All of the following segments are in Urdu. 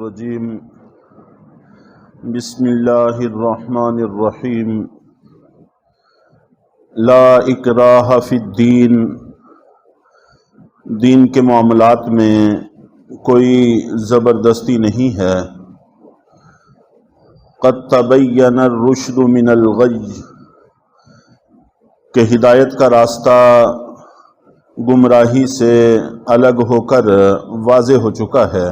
الرجیم بسم اللہ الرحمن الرحیم لا اکراہ فی الدین، دین کے معاملات میں کوئی زبردستی نہیں ہے۔ قد تبین الرشد من الغی، کہ ہدایت کا راستہ گمراہی سے الگ ہو کر واضح ہو چکا ہے۔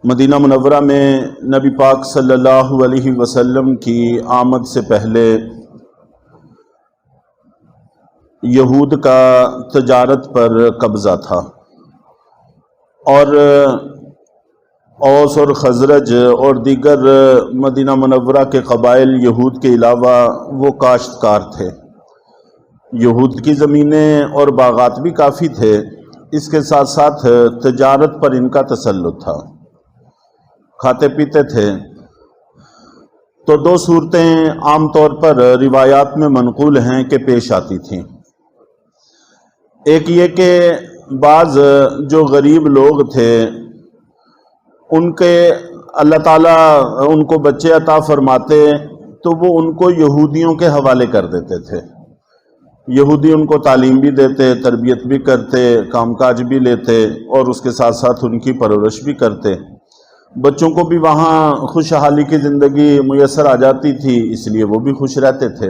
مدینہ منورہ میں نبی پاک صلی اللہ علیہ وسلم کی آمد سے پہلے یہود کا تجارت پر قبضہ تھا، اور اوس اور خزرج اور دیگر مدینہ منورہ کے قبائل یہود کے علاوہ وہ کاشتکار تھے۔ یہود کی زمینیں اور باغات بھی کافی تھے، اس کے ساتھ ساتھ تجارت پر ان کا تسلط تھا، کھاتے پیتے تھے۔ تو دو صورتیں عام طور پر روایات میں منقول ہیں کہ پیش آتی تھیں۔ ایک یہ کہ بعض جو غریب لوگ تھے ان کے اللہ تعالیٰ ان کو بچے عطا فرماتے تو وہ ان کو یہودیوں کے حوالے کر دیتے تھے۔ یہودی ان کو تعلیم بھی دیتے، تربیت بھی کرتے، کام کاج بھی لیتے، اور اس کے ساتھ ساتھ ان کی پرورش بھی کرتے۔ بچوں کو بھی وہاں خوشحالی کی زندگی میسر آ جاتی تھی، اس لیے وہ بھی خوش رہتے تھے۔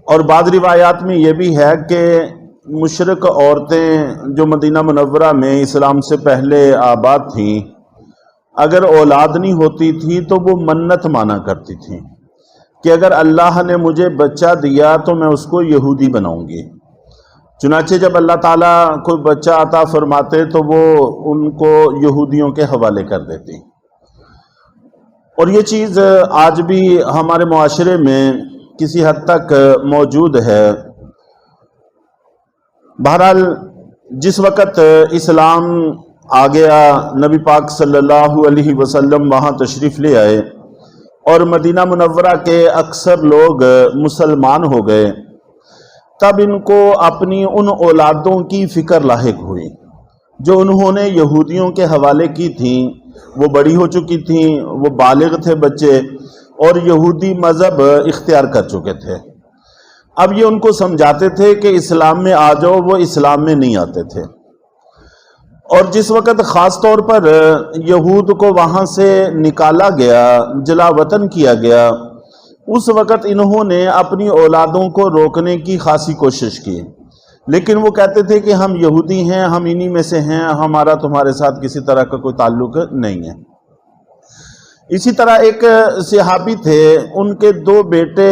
اور بعض روایات میں یہ بھی ہے کہ مشرک عورتیں جو مدینہ منورہ میں اسلام سے پہلے آباد تھیں، اگر اولاد نہیں ہوتی تھی تو وہ منت مانا کرتی تھیں کہ اگر اللہ نے مجھے بچہ دیا تو میں اس کو یہودی بناؤں گی۔ چنانچہ جب اللہ تعالیٰ کوئی بچہ عطا فرماتے تو وہ ان کو یہودیوں کے حوالے کر دیتی۔ اور یہ چیز آج بھی ہمارے معاشرے میں کسی حد تک موجود ہے۔ بہرحال جس وقت اسلام آ گیا، نبی پاک صلی اللہ علیہ وسلم وہاں تشریف لے آئے اور مدینہ منورہ کے اکثر لوگ مسلمان ہو گئے، تب ان کو اپنی ان اولادوں کی فکر لاحق ہوئی جو انہوں نے یہودیوں کے حوالے کی تھیں۔ وہ بڑی ہو چکی تھیں، وہ بالغ تھے بچے، اور یہودی مذہب اختیار کر چکے تھے۔ اب یہ ان کو سمجھاتے تھے کہ اسلام میں آ جاؤ، وہ اسلام میں نہیں آتے تھے۔ اور جس وقت خاص طور پر یہود کو وہاں سے نکالا گیا، جلا وطن کیا گیا، اس وقت انہوں نے اپنی اولادوں کو روکنے کی خاصی کوشش کی، لیکن وہ کہتے تھے کہ ہم یہودی ہیں، ہم انہی میں سے ہیں، ہمارا تمہارے ساتھ کسی طرح کا کوئی تعلق نہیں ہے۔ اسی طرح ایک صحابی تھے، ان کے دو بیٹے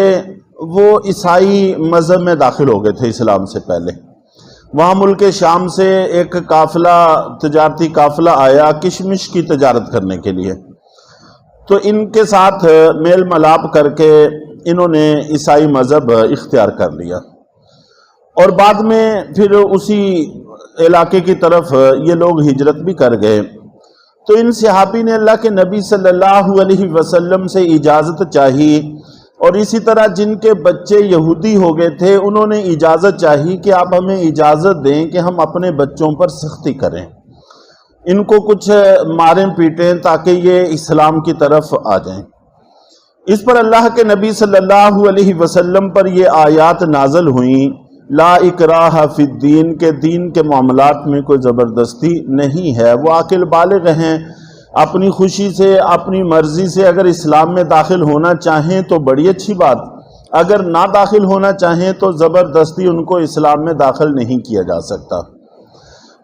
وہ عیسائی مذہب میں داخل ہو گئے تھے اسلام سے پہلے۔ وہاں ملک شام سے ایک قافلہ، تجارتی قافلہ آیا کشمش کی تجارت کرنے کے لیے، تو ان کے ساتھ میل ملاپ کر کے انہوں نے عیسائی مذہب اختیار کر لیا، اور بعد میں پھر اسی علاقے کی طرف یہ لوگ ہجرت بھی کر گئے۔ تو ان صحابی نے اللہ کے نبی صلی اللہ علیہ وسلم سے اجازت چاہی، اور اسی طرح جن کے بچے یہودی ہو گئے تھے انہوں نے اجازت چاہی کہ آپ ہمیں اجازت دیں کہ ہم اپنے بچوں پر سختی کریں، ان کو کچھ ماریں پیٹیں تاکہ یہ اسلام کی طرف آ جائیں۔ اس پر اللہ کے نبی صلی اللہ علیہ وسلم پر یہ آیات نازل ہوئیں، لا اکراہ فی الدین، کے دین کے معاملات میں کوئی زبردستی نہیں ہے۔ وہ عاقل بالغ ہیں، اپنی خوشی سے، اپنی مرضی سے اگر اسلام میں داخل ہونا چاہیں تو بڑی اچھی بات، اگر نہ داخل ہونا چاہیں تو زبردستی ان کو اسلام میں داخل نہیں کیا جا سکتا۔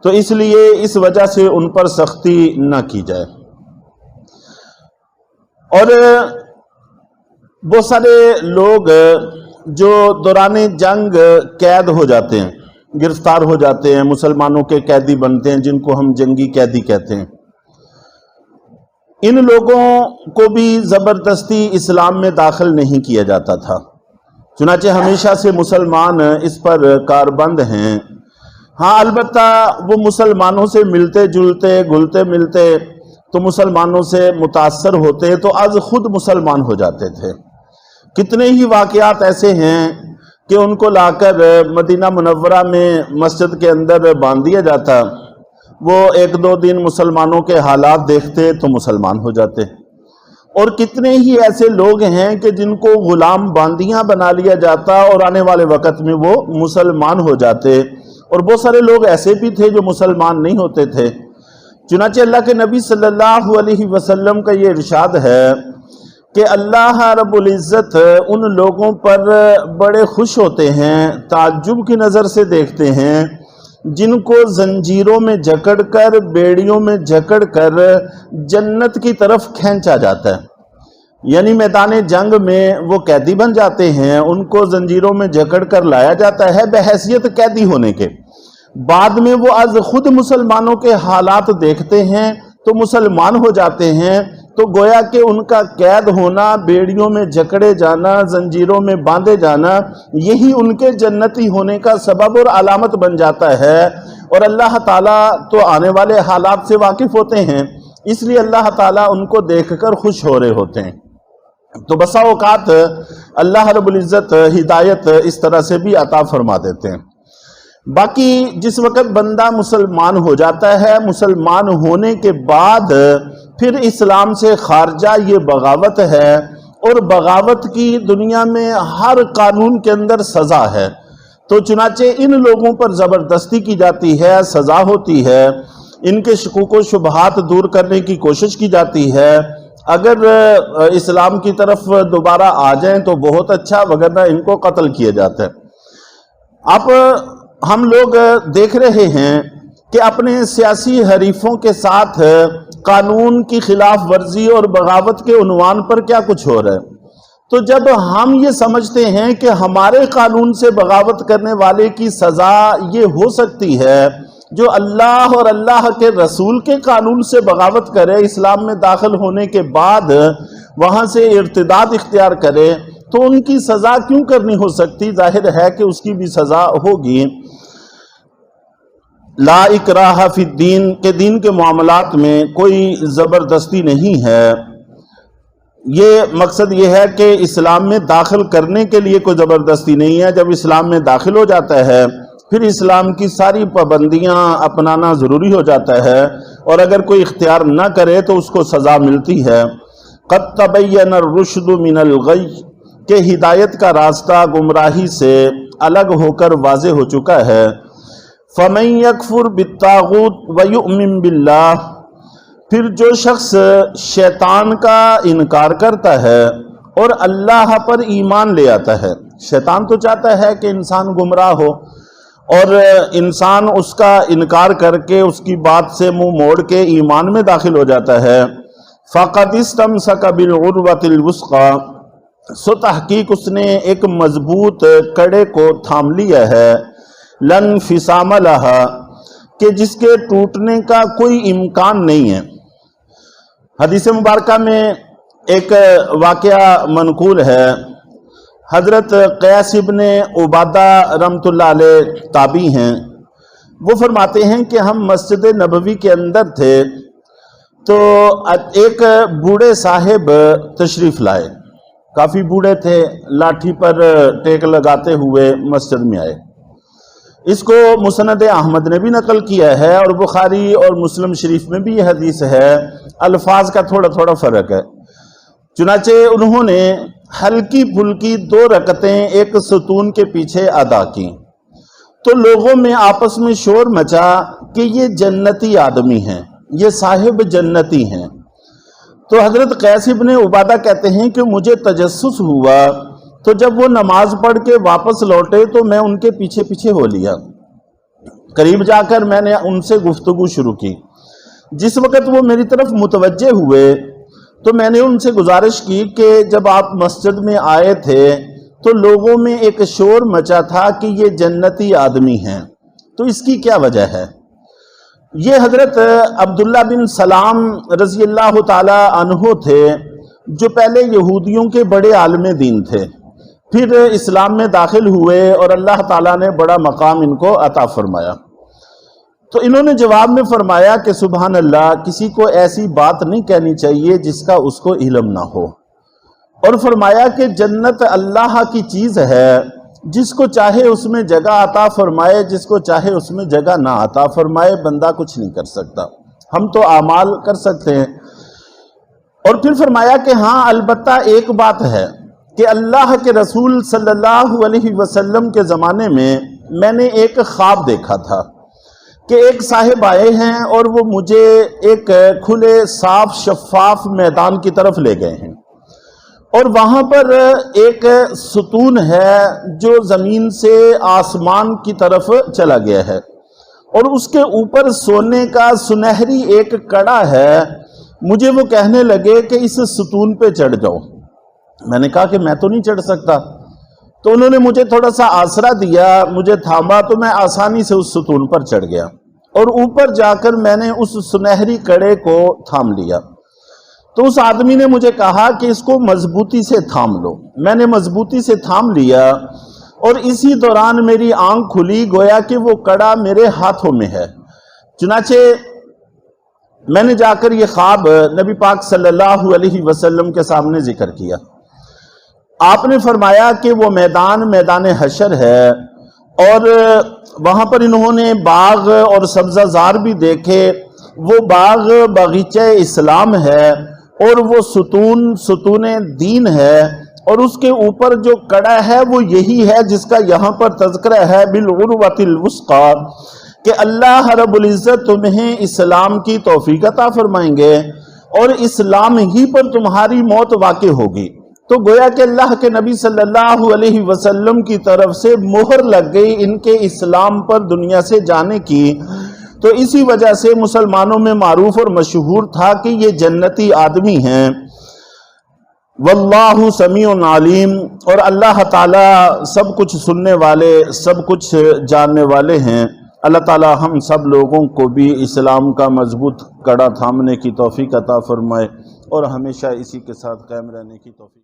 تو اس لیے اس وجہ سے ان پر سختی نہ کی جائے۔ اور بہت سارے لوگ جو دوران جنگ قید ہو جاتے ہیں، گرفتار ہو جاتے ہیں، مسلمانوں کے قیدی بنتے ہیں، جن کو ہم جنگی قیدی کہتے ہیں، ان لوگوں کو بھی زبردستی اسلام میں داخل نہیں کیا جاتا تھا۔ چنانچہ ہمیشہ سے مسلمان اس پر کاربند ہیں۔ ہاں البتہ وہ مسلمانوں سے ملتے جلتے، گلتے ملتے تو مسلمانوں سے متاثر ہوتے تو از خود مسلمان ہو جاتے تھے۔ کتنے ہی واقعات ایسے ہیں کہ ان کو لا کر مدینہ منورہ میں مسجد کے اندر باندھ دیا جاتا، وہ ایک دو دن مسلمانوں کے حالات دیکھتے تو مسلمان ہو جاتے۔ اور کتنے ہی ایسے لوگ ہیں کہ جن کو غلام باندیاں بنا لیا جاتا اور آنے والے وقت میں وہ مسلمان ہو جاتے، اور بہت سارے لوگ ایسے بھی تھے جو مسلمان نہیں ہوتے تھے۔ چنانچہ اللہ کے نبی صلی اللہ علیہ وسلم کا یہ ارشاد ہے کہ اللہ رب العزت ان لوگوں پر بڑے خوش ہوتے ہیں، تعجب کی نظر سے دیکھتے ہیں، جن کو زنجیروں میں جکڑ کر، بیڑیوں میں جکڑ کر جنت کی طرف کھینچا جاتا ہے۔ یعنی میدان جنگ میں وہ قیدی بن جاتے ہیں، ان کو زنجیروں میں جکڑ کر لایا جاتا ہے بحیثیت قیدی ہونے کے، بعد میں وہ از خود مسلمانوں کے حالات دیکھتے ہیں تو مسلمان ہو جاتے ہیں، تو گویا کہ ان کا قید ہونا، بیڑیوں میں جکڑے جانا، زنجیروں میں باندھے جانا، یہی ان کے جنتی ہونے کا سبب اور علامت بن جاتا ہے۔ اور اللہ تعالیٰ تو آنے والے حالات سے واقف ہوتے ہیں، اس لیے اللہ تعالیٰ ان کو دیکھ کر خوش ہو رہے ہوتے ہیں۔ تو بسا اوقات اللہ رب العزت ہدایت اس طرح سے بھی عطا فرما دیتے ہیں۔ باقی جس وقت بندہ مسلمان ہو جاتا ہے، مسلمان ہونے کے بعد پھر اسلام سے خارجہ یہ بغاوت ہے، اور بغاوت کی دنیا میں ہر قانون کے اندر سزا ہے۔ تو چنانچہ ان لوگوں پر زبردستی کی جاتی ہے، سزا ہوتی ہے، ان کے شکوک و شبہات دور کرنے کی کوشش کی جاتی ہے۔ اگر اسلام کی طرف دوبارہ آ جائیں تو بہت اچھا، وگرنہ ان کو قتل کیا جاتا ہے۔ اب ہم لوگ دیکھ رہے ہیں کہ اپنے سیاسی حریفوں کے ساتھ قانون کی خلاف ورزی اور بغاوت کے عنوان پر کیا کچھ ہو رہا ہے۔ تو جب ہم یہ سمجھتے ہیں کہ ہمارے قانون سے بغاوت کرنے والے کی سزا یہ ہو سکتی ہے، جو اللہ اور اللہ کے رسول کے قانون سے بغاوت کرے، اسلام میں داخل ہونے کے بعد وہاں سے ارتداد اختیار کرے، تو ان کی سزا کیوں کرنی ہو سکتی؟ ظاہر ہے کہ اس کی بھی سزا ہوگی۔ لا اکراہ فی الدین کے دین کے معاملات میں کوئی زبردستی نہیں ہے۔ یہ مقصد یہ ہے کہ اسلام میں داخل کرنے کے لیے کوئی زبردستی نہیں ہے۔ جب اسلام میں داخل ہو جاتا ہے پھر اسلام کی ساری پابندیاں اپنانا ضروری ہو جاتا ہے، اور اگر کوئی اختیار نہ کرے تو اس کو سزا ملتی ہے۔ قد تبین الرشد من الغی کہ ہدایت کا راستہ گمراہی سے الگ ہو کر واضح ہو چکا ہے۔ فَمَن يَكْفُرْ بِالطَّاغُوتِ وَيُؤْمِن بِاللَّهِ پھر جو شخص شیطان کا انکار کرتا ہے اور اللہ پر ایمان لے آتا ہے، شیطان تو چاہتا ہے کہ انسان گمراہ ہو، اور انسان اس کا انکار کر کے اس کی بات سے منہ موڑ کے ایمان میں داخل ہو جاتا ہے۔ فَقَدِ اسْتَمْسَكَ بِالْعُرْوَةِ الْوُثْقَىٰ سو تحقیق اس نے ایک مضبوط کڑے کو تھام لیا ہے، لن انفصام لہا کہ جس کے ٹوٹنے کا کوئی امکان نہیں ہے۔ حدیث مبارکہ میں ایک واقعہ منقول ہے، حضرت قیس ابن عبادہ رحمۃ اللہ علیہ تابعی ہیں، وہ فرماتے ہیں کہ ہم مسجد نبوی کے اندر تھے تو ایک بوڑھے صاحب تشریف لائے، کافی بوڑھے تھے، لاٹھی پر ٹیک لگاتے ہوئے مسجد میں آئے۔ اس کو مسند احمد نے بھی نقل کیا ہے، اور بخاری اور مسلم شریف میں بھی یہ حدیث ہے، الفاظ کا تھوڑا تھوڑا فرق ہے۔ چنانچہ انہوں نے ہلکی پھلکی 2 رکعتیں ایک ستون کے پیچھے ادا کی، تو لوگوں میں آپس میں شور مچا کہ یہ جنتی آدمی ہیں، یہ صاحب جنتی ہیں۔ تو حضرت قیس ابن عبادہ کہتے ہیں کہ مجھے تجسس ہوا، تو جب وہ نماز پڑھ کے واپس لوٹے تو میں ان کے پیچھے پیچھے ہو لیا، قریب جا کر میں نے ان سے گفتگو شروع کی۔ جس وقت وہ میری طرف متوجہ ہوئے تو میں نے ان سے گزارش کی کہ جب آپ مسجد میں آئے تھے تو لوگوں میں ایک شور مچا تھا کہ یہ جنتی آدمی ہیں، تو اس کی کیا وجہ ہے؟ یہ حضرت عبداللہ بن سلام رضی اللہ تعالی عنہ تھے، جو پہلے یہودیوں کے بڑے عالم دین تھے، پھر اسلام میں داخل ہوئے اور اللہ تعالیٰ نے بڑا مقام ان کو عطا فرمایا۔ تو انہوں نے جواب میں فرمایا کہ سبحان اللہ، کسی کو ایسی بات نہیں کہنی چاہیے جس کا اس کو علم نہ ہو، اور فرمایا کہ جنت اللہ کی چیز ہے، جس کو چاہے اس میں جگہ عطا فرمائے، جس کو چاہے اس میں جگہ نہ عطا فرمائے، بندہ کچھ نہیں کر سکتا، ہم تو اعمال کر سکتے ہیں۔ اور پھر فرمایا کہ ہاں البتہ ایک بات ہے کہ اللہ کے رسول صلی اللہ علیہ وسلم کے زمانے میں نے ایک خواب دیکھا تھا کہ ایک صاحب آئے ہیں اور وہ مجھے ایک کھلے صاف شفاف میدان کی طرف لے گئے ہیں، اور وہاں پر ایک ستون ہے جو زمین سے آسمان کی طرف چلا گیا ہے، اور اس کے اوپر سونے کا سنہری ایک کڑا ہے۔ مجھے وہ کہنے لگے کہ اس ستون پہ چڑھ جاؤ۔ میں نے کہا کہ میں تو نہیں چڑھ سکتا، تو انہوں نے مجھے تھوڑا سا آسرا دیا، مجھے تھاما، تو میں آسانی سے اس ستون پر چڑھ گیا، اور اوپر جا کر میں نے اس سنہری کڑے کو تھام لیا۔ تو اس آدمی نے مجھے کہا کہ اس کو مضبوطی سے تھام لو۔ میں نے مضبوطی سے تھام لیا، اور اسی دوران میری آنکھ کھلی، گویا کہ وہ کڑا میرے ہاتھوں میں ہے۔ چنانچہ میں نے جا کر یہ خواب نبی پاک صلی اللہ علیہ وسلم کے سامنے ذکر کیا۔ آپ نے فرمایا کہ وہ میدان حشر ہے، اور وہاں پر انہوں نے باغ اور سبزہ زار بھی دیکھے۔ وہ باغ باغیچہ اسلام ہے، اور وہ ستون دین ہے، اور اس کے اوپر جو کڑا ہے وہ یہی ہے جس کا یہاں پر تذکرہ ہے بالعروۃ الوثقی، کہ اللہ رب العزت تمہیں اسلام کی توفیق عطا فرمائیں گے، اور اسلام ہی پر تمہاری موت واقع ہوگی۔ تو گویا کہ اللہ کے نبی صلی اللہ علیہ وسلم کی طرف سے مہر لگ گئی ان کے اسلام پر دنیا سے جانے کی۔ تو اسی وجہ سے مسلمانوں میں معروف اور مشہور تھا کہ یہ جنتی آدمی ہیں۔ واللہ سمیع علیم، اور اللہ تعالیٰ سب کچھ سننے والے، سب کچھ جاننے والے ہیں۔ اللہ تعالیٰ ہم سب لوگوں کو بھی اسلام کا مضبوط کڑا تھامنے کی توفیق عطا فرمائے، اور ہمیشہ اسی کے ساتھ قائم رہنے کی توفیق۔